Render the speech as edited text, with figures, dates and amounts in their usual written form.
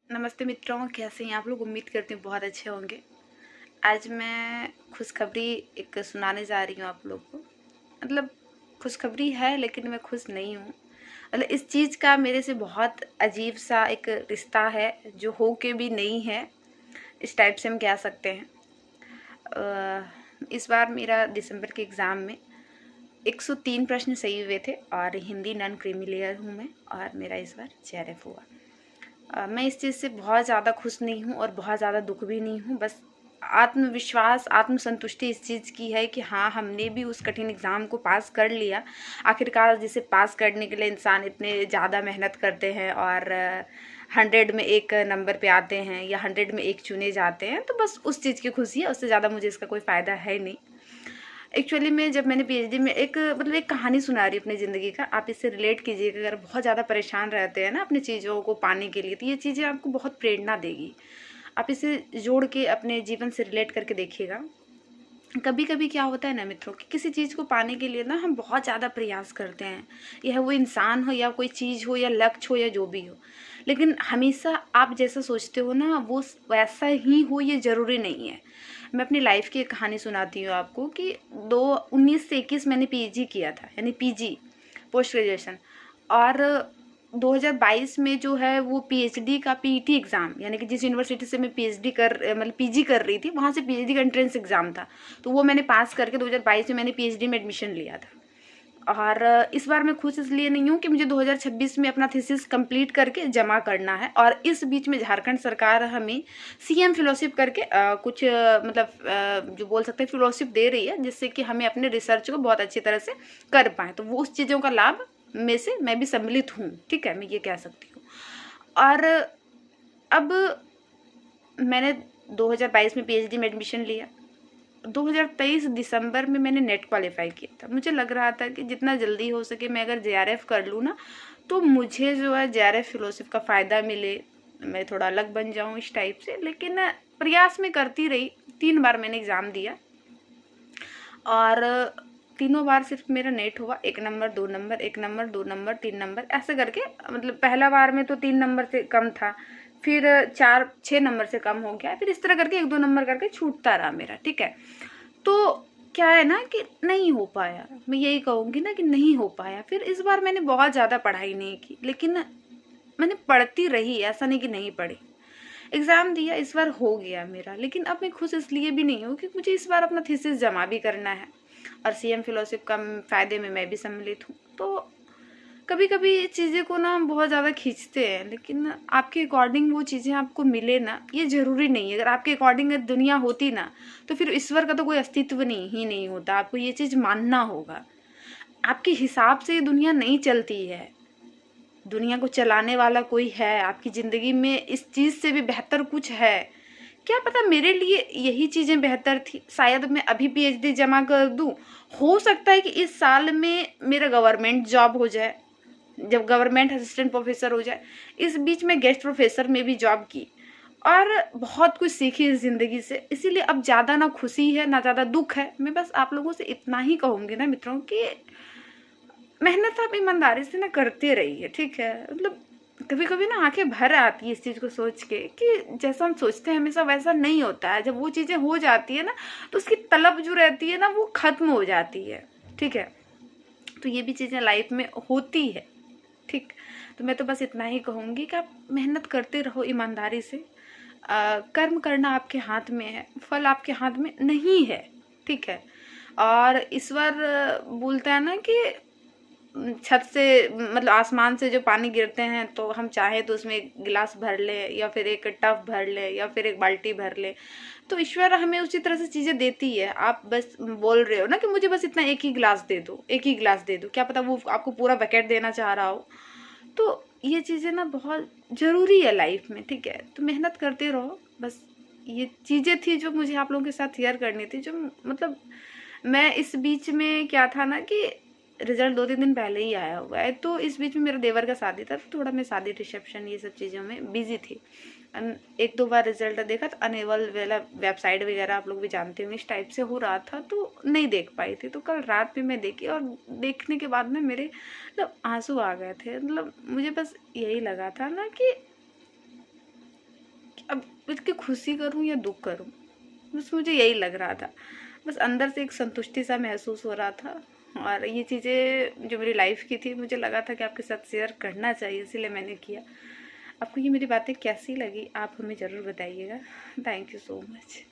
नमस्ते मित्रों, कैसे हैं आप लोग। उम्मीद करती हूँ बहुत अच्छे होंगे। आज मैं खुशखबरी एक सुनाने जा रही हूँ आप लोग को। मतलब खुशखबरी है लेकिन मैं खुश नहीं हूँ। मतलब इस चीज़ का मेरे से बहुत अजीब सा एक रिश्ता है जो हो के भी नहीं है, इस टाइप से हम कह सकते हैं। इस बार मेरा दिसंबर के एग्ज़ाम में 103 प्रश्न सही हुए थे और हिंदी नॉन क्रीमी लेयर हूँ मैं, और मेरा इस बार जेआरएफ हुआ। मैं इस चीज़ से बहुत ज़्यादा खुश नहीं हूँ और बहुत ज़्यादा दुख भी नहीं हूँ। बस आत्मविश्वास, आत्मसंतुष्टि इस चीज़ की है कि हाँ, हमने भी उस कठिन एग्ज़ाम को पास कर लिया। आखिरकार जिसे पास करने के लिए इंसान इतने ज़्यादा मेहनत करते हैं और 100 में एक नंबर पे आते हैं या 100 में एक चुने जाते हैं, तो बस उस चीज़ की खुशी है। उससे ज़्यादा मुझे इसका कोई फ़ायदा है नहीं। एक्चुअली में जब मैंने पीएचडी में एक कहानी सुना रही हूँ अपनी ज़िंदगी का, आप इससे रिलेट कीजिएगा। अगर बहुत ज़्यादा परेशान रहते हैं ना अपनी चीज़ों को पाने के लिए, तो ये चीज़ें आपको बहुत प्रेरणा देगी। आप इसे जोड़ के अपने जीवन से रिलेट करके देखिएगा। कभी कभी क्या होता है ना मित्रों, कि किसी चीज़ को पाने के लिए ना हम बहुत ज़्यादा प्रयास करते हैं। यह वो इंसान हो या कोई चीज़ हो या लक्ष्य हो या जो भी हो, लेकिन हमेशा आप जैसा सोचते हो ना वो वैसा ही हो, ये ज़रूरी नहीं है। मैं अपनी लाइफ की एक कहानी सुनाती हूँ आपको कि 2019 से 2021 मैंने पीजी किया था, यानी पीजी पोस्ट ग्रेजुएशन। और 2022 में जो है वो पीएचडी का पीईटी एग्ज़ाम, यानी कि जिस यूनिवर्सिटी से मैं पीजी कर रही थी, वहाँ से पीएचडी का एंट्रेंस एग्ज़ाम था। तो वो मैंने पास करके 2022 में मैंने पीएचडी में एडमिशन लिया था। और इस बार मैं खुश इसलिए नहीं हूँ कि मुझे 2026 में अपना थीसिस कंप्लीट करके जमा करना है, और इस बीच में झारखंड सरकार हमें सीएम फेलोशिप करके कुछ जो बोल सकते हैं फेलोशिप दे रही है, जिससे कि हमें अपने रिसर्च को बहुत अच्छी तरह से कर पाएँ। तो वो उस चीज़ों का लाभ में से मैं भी सम्मिलित हूँ, ठीक है, मैं ये कह सकती हूँ। और अब मैंने 2022 में पीएचडी में एडमिशन लिया। 2023 दिसंबर में मैंने नेट क्वालिफाई किया था। मुझे लग रहा था कि जितना जल्दी हो सके मैं अगर जेआरएफ कर लूँ ना, तो मुझे जो है जेआरएफ फेलोशिप का फ़ायदा मिले, मैं थोड़ा अलग बन जाऊँ इस टाइप से। लेकिन प्रयास में करती रही। 3 बार मैंने एग्ज़ाम दिया और तीनों बार सिर्फ मेरा नेट हुआ 1 number, 2 number, 1 number, 2 number, 3 number, ऐसे करके। मतलब पहला बार में तो 3 नंबर से कम था, फिर 4-6 नंबर से कम हो गया, फिर इस तरह करके 1-2 नंबर करके छूटता रहा मेरा, ठीक है। तो क्या है ना कि नहीं हो पाया, मैं यही कहूँगी ना कि नहीं हो पाया। फिर इस बार मैंने बहुत ज़्यादा पढ़ाई नहीं की, लेकिन मैंने पढ़ती रही, ऐसा नहीं कि नहीं पढ़ी। एग्ज़ाम दिया, इस बार हो गया मेरा। लेकिन अब मैं खुश इसलिए भी नहीं हूँ कि मुझे इस बार अपना थीसिस जमा भी करना है, और सीएम फेलोशिप का फ़ायदे में मैं भी सम्मिलित हूँ। तो कभी कभी चीज़ें को ना हम बहुत ज़्यादा खींचते हैं, लेकिन आपके अकॉर्डिंग वो चीज़ें आपको मिले ना, ये ज़रूरी नहीं है। अगर आपके अकॉर्डिंग दुनिया होती ना, तो फिर ईश्वर का तो कोई अस्तित्व नहीं होता। आपको ये चीज़ मानना होगा। आपके हिसाब से ये दुनिया नहीं चलती है। दुनिया को चलाने वाला कोई है आपकी ज़िंदगी में, इस चीज़ से भी बेहतर कुछ है। क्या पता मेरे लिए यही चीज़ें बेहतर थी। शायद मैं अभी पीएचडी जमा कर दूँ, हो सकता है कि इस साल में मेरा गवर्नमेंट जॉब हो जाए, जब गवर्नमेंट असिस्टेंट प्रोफेसर हो जाए। इस बीच में गेस्ट प्रोफेसर में भी जॉब की और बहुत कुछ सीखी इस ज़िंदगी से। इसीलिए अब ज़्यादा ना खुशी है ना ज़्यादा दुख है। मैं बस आप लोगों से इतना ही कहूँगी ना मित्रों कि मेहनत आप ईमानदारी से ना करते रहिए, ठीक है। मतलब कभी कभी ना आंखें भर आती है इस चीज़ को सोच के कि जैसा हम सोचते हैं हमेशा वैसा नहीं होता है। जब वो चीज़ें हो जाती है ना, तो उसकी तलब जो रहती है ना वो ख़त्म हो जाती है, ठीक है। तो ये भी चीज़ें लाइफ में होती है, ठीक। तो मैं तो बस इतना ही कहूँगी कि आप मेहनत करते रहो ईमानदारी से। कर्म करना आपके हाथ में है, फल आपके हाथ में नहीं है, ठीक है। और ईश्वर बोलता है ना कि छत से, मतलब आसमान से जो पानी गिरते हैं, तो हम चाहे तो उसमें एक गिलास भर ले या फिर एक टब भर ले या फिर एक बाल्टी भर ले, तो ईश्वर हमें उसी तरह से चीज़ें देती है। आप बस बोल रहे हो ना कि मुझे बस इतना एक ही गिलास दे दो, एक ही गिलास दे दो, क्या पता वो आपको पूरा बकेट देना चाह रहा हो। तो ये चीज़ें ना बहुत ज़रूरी है लाइफ में, ठीक है। तो मेहनत करते रहो। बस ये चीज़ें थी जो मुझे आप लोगों के साथ शेयर करनी थी। जो मतलब मैं इस बीच में क्या था ना कि रिजल्ट 2-3 दिन पहले ही आया हुआ है, तो इस बीच में मेरा देवर का शादी था, तो थोड़ा मैं शादी रिसेप्शन ये सब चीज़ों में बिजी थी। 1-2 बार रिजल्ट देखा, तो अनेबल वाला वेबसाइट वगैरह आप लोग भी जानते होंगे, इस टाइप से हो रहा था, तो नहीं देख पाई थी। तो कल रात में मैं देखी, और देखने के बाद में मेरे मतलब आंसू आ गए थे। मतलब मुझे बस यही लगा था ना कि अब इसकी खुशी करूँ या दुख करूँ, बस मुझे यही लग रहा था। बस अंदर से एक संतुष्टि सा महसूस हो रहा था। और ये चीज़ें जो मेरी लाइफ की थी, मुझे लगा था कि आपके साथ शेयर करना चाहिए, इसीलिए मैंने किया। आपको ये मेरी बातें कैसी लगी आप हमें ज़रूर बताइएगा। Thank you so much.